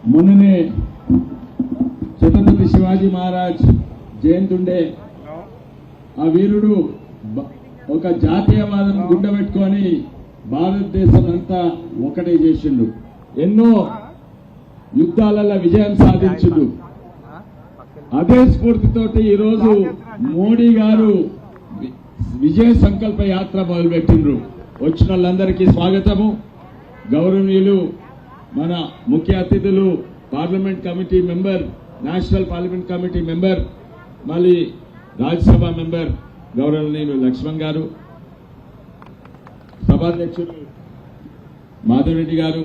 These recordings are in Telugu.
మొన్ననే ఛత్రపతి శివాజీ మహారాజ్ జయంతి ఉండే ఆ వీరుడు ఒక జాతీయవాదం గుండెపెట్టుకొని భారతదేశం అంతా ఒకటే చేసిండు. ఎన్నో యుద్ధాలలో విజయం సాధించిండు. అదే స్ఫూర్తితోటి ఈరోజు మోడీ గారు విజయ సంకల్ప యాత్ర మొదలుపెట్టిండ్రు. వచ్చిన వాళ్ళందరికీ స్వాగతము. గౌరవనీయులు మన ముఖ్య అతిథులు parliament committee member, national parliament committee member, మళ్ళీ రాజ్యసభ మెంబర్ గౌరవనీయులు లక్ష్మణ్ గారు, సభాధ్యక్షులు మాధవరెడ్డి గారు.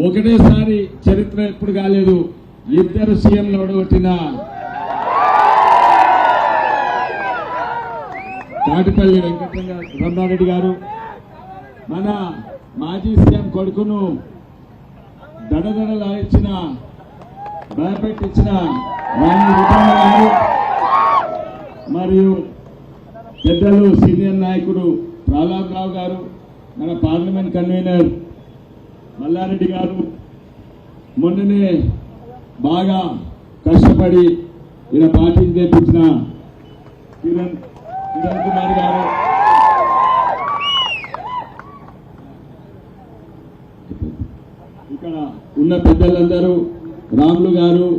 ఒకటేసారి చరిత్ర ఎప్పుడు కాలేదు, ఇద్దరు సీఎంలు ఓడగొట్టిన కాటిపల్లి వెంకటరమణారెడ్డి గారు, మన మాజీ సీఎం కొడుకును దడదడలాడించిన భయపెట్టించిన రాణి రుద్రమ్మ గారు, మరియు పెద్దలు సీనియర్ నాయకుడు ప్రహ్లాదరావు గారు, మన పార్లమెంట్ కన్వీనర్ మల్లారెడ్డి గారు, మొన్ననే బాగా కష్టపడి ఈయన పార్టీని చేపించిన కిరణ్ కుమార్ గారు, ఇక్కడ ఉన్న పెద్దలందరూ, రాములు గారు,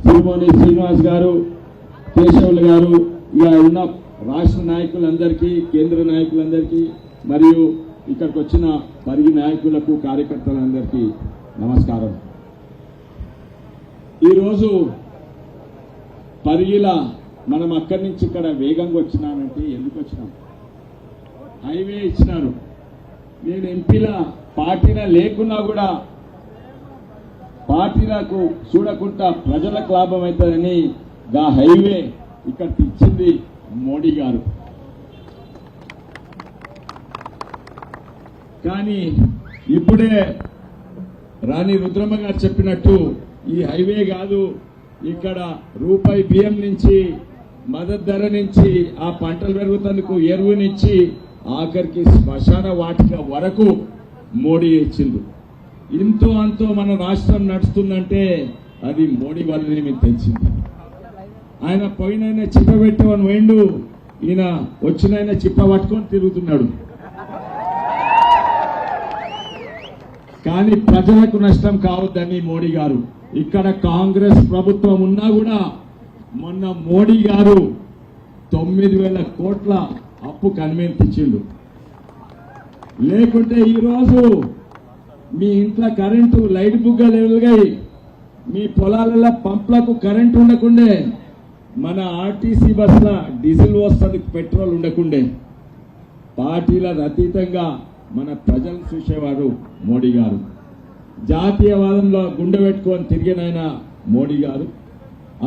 సిరిమోని శ్రీనివాస్ గారు, కేశవులు గారు, ఇక ఉన్న రాష్ట్ర నాయకులందరికీ, కేంద్ర నాయకులందరికీ, మరియు ఇక్కడికి వచ్చిన పరిగి నాయకులకు, కార్యకర్తలందరికీ నమస్కారం. ఈరోజు పరిగిల మనం అక్కడి నుంచి ఇక్కడ వేగంగా వచ్చినానంటే ఎందుకు వచ్చినాం? హైవే ఇచ్చినారు. నేను ఎంపీల పార్టీల లేకున్నా కూడా పార్టీలకు చూడకుండా ప్రజలకు లాభం అవుతుందని గా హైవే ఇక్కడ ఇచ్చింది మోడీ గారు. కానీ ఇప్పుడే రాణి రుద్రమ్మ గారు చెప్పినట్టు ఈ హైవే కాదు, ఇక్కడ రూపాయి బియ్యం నుంచి, మద్దతు ధర నుంచి, ఆ పంటలు పెరుగుతందుకు ఎరువునిచ్చి, ఆఖరికి శ్మశాన వాటిక వరకు మోడీ ఇచ్చిండు. ఇంతో అంతో మన రాష్ట్రం నడుస్తుందంటే అది మోడీ వల్లనే మీకు తెలిసింది. ఆయన పోయినైనా చిప్ప పెట్టేవని పోయిండు, ఈయన వచ్చినైనా చిప్ప పట్టుకొని తిరుగుతున్నాడు. కానీ ప్రజలకు నష్టం కావద్దని మోడీ గారు, ఇక్కడ కాంగ్రెస్ ప్రభుత్వం ఉన్నా కూడా మొన్న మోడీ గారు 9,000 కోట్ల అప్పు కన్వెంటించిండు. లేకుంటే ఈరోజు మీ ఇంట్లో కరెంటు లైట్ బుగ్గలు వెలుగాయి, మీ పొలాలలో పంప్లకు కరెంటు ఉండకుండే, మన ఆర్టీసీ బస్సుల డీజిల్ వస్తుంది, పెట్రోల్ ఉండకుండే. పార్టీలకు అతీతంగా మన ప్రజలు చూసేవారు మోడీ గారు. జాతీయవాదంలో గుండె పెట్టుకొని తిరిగినైనా మోడీ గారు.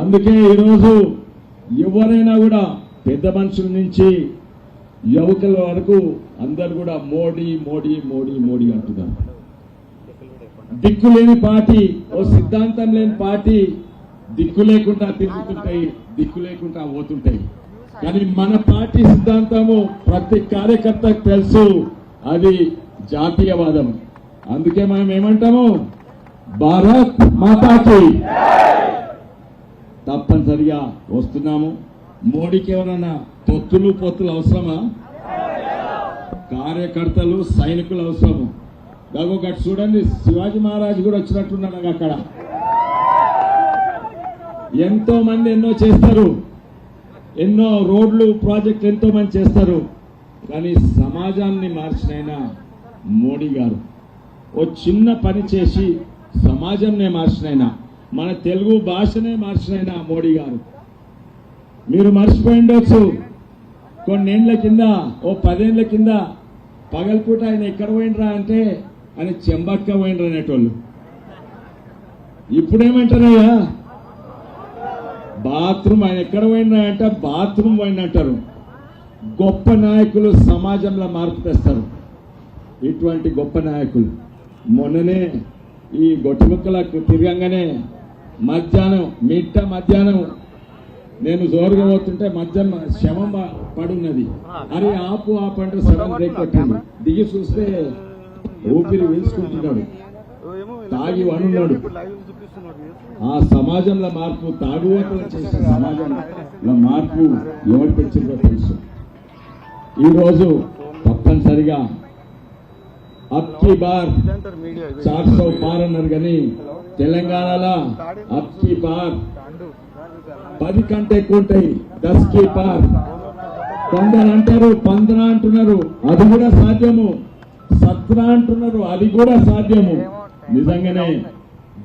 అందుకే ఈరోజు ఎవరైనా కూడా పెద్ద మనుషుల నుంచి యువకుల వరకు అందరు కూడా మోడీ మోడీ మోడీ మోడీ అంటున్నారు. దిక్కు లేని పార్టీ, ఓ సిద్ధాంతం లేని పార్టీ దిక్కు లేకుండా తిరుగుతుంటాయి, దిక్కు లేకుండా పోతుంటాయి. కానీ మన పార్టీ సిద్ధాంతము ప్రతి కార్యకర్తకు తెలుసు, అది జాతీయవాదం. అందుకే మనం ఏమంటాము, భారత్ మాతాకి. తప్పనిసరిగా వస్తున్నాము. మోడీకి ఎవరన్నా పొత్తులు అవసరమా? కార్యకర్తలు, సైనికులు అవసరము. గట్టు చూడండి, శివాజీ మహారాజ్ కూడా వచ్చినట్టున్నాడు అక్కడ. ఎంతో మంది ఎన్నో చేస్తారు, ఎన్నో రోడ్లు ప్రాజెక్టులు ఎంతో మంది చేస్తారు. కానీ సమాజాన్ని మార్చినైనా మోడీ గారు. ఓ చిన్న పని చేసి సమాజంనే మార్చినైనా, మన తెలుగు భాషనే మార్చినైనా మోడీ గారు. మీరు మర్చిపోయి ఉండొచ్చు, కొన్నేళ్ల కింద, ఓ 10 ఏళ్ల కింద పగలపూట ఆయన ఎక్కడ పోయినరా అంటే ఆయన చెంబక్క పోయినరా అనేటోళ్ళు. ఇప్పుడేమంటారయ్యా, బాత్రూమ్, ఆయన ఎక్కడ పోయినరా అంటే బాత్రూమ్ పోయినంటారు. గొప్ప నాయకులు సమాజంలో మార్పు తెస్తారు. ఇటువంటి గొప్ప నాయకులు. మొన్ననే ఈ గొట్టుముక్కలకు తిరగంగానే మధ్యాహ్నం నేను జోరుగా పోతుంటే మధ్యాహ్నం శవం పడున్నది. అరే ఆపు ఆపంటే సడన్ బ్రేక్ కొట్టింది. దిగి చూస్తే ఊపిరి పీల్చుకుంటున్నాడు. తాగి వనున్నాడు. ఆ సమాజంలో మార్పు, తాగుబోతులు చేసే సమాజంలో మార్పు ఎవరు తెచ్చిందో తెలుసు. ఈరోజు తప్పనిసరిగా అబ్కి బార్ 400 పార్ అన్నారు కానీ తెలంగాణలో అబ్కి బార్ 10 కంటే ఎక్కువ ఉంటాయి. 10 కి పార్. కొందరు అంటారు 15 అంటున్నారు, అది కూడా సాధ్యము. 17 అంటున్నారు, అది కూడా సాధ్యము. నిజంగానే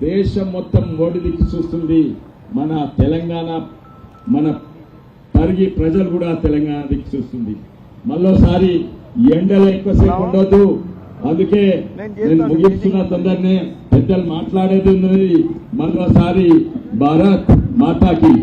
దేశం మొత్తం ఓడి దిక్కు చూస్తుంది. మన తెలంగాణ, మన పరిగి ప్రజలు కూడా తెలంగాణ దిక్కు చూస్తుంది. మళ్ళోసారి ఎండలు ఎక్కువసేపు ఉండొద్దు. అందుకే నేను ముగిస్తున్న తొందరనే పెద్దలు మాట్లాడేది ఉన్నది. మళ్ళోసారి భారత్ మాతాకి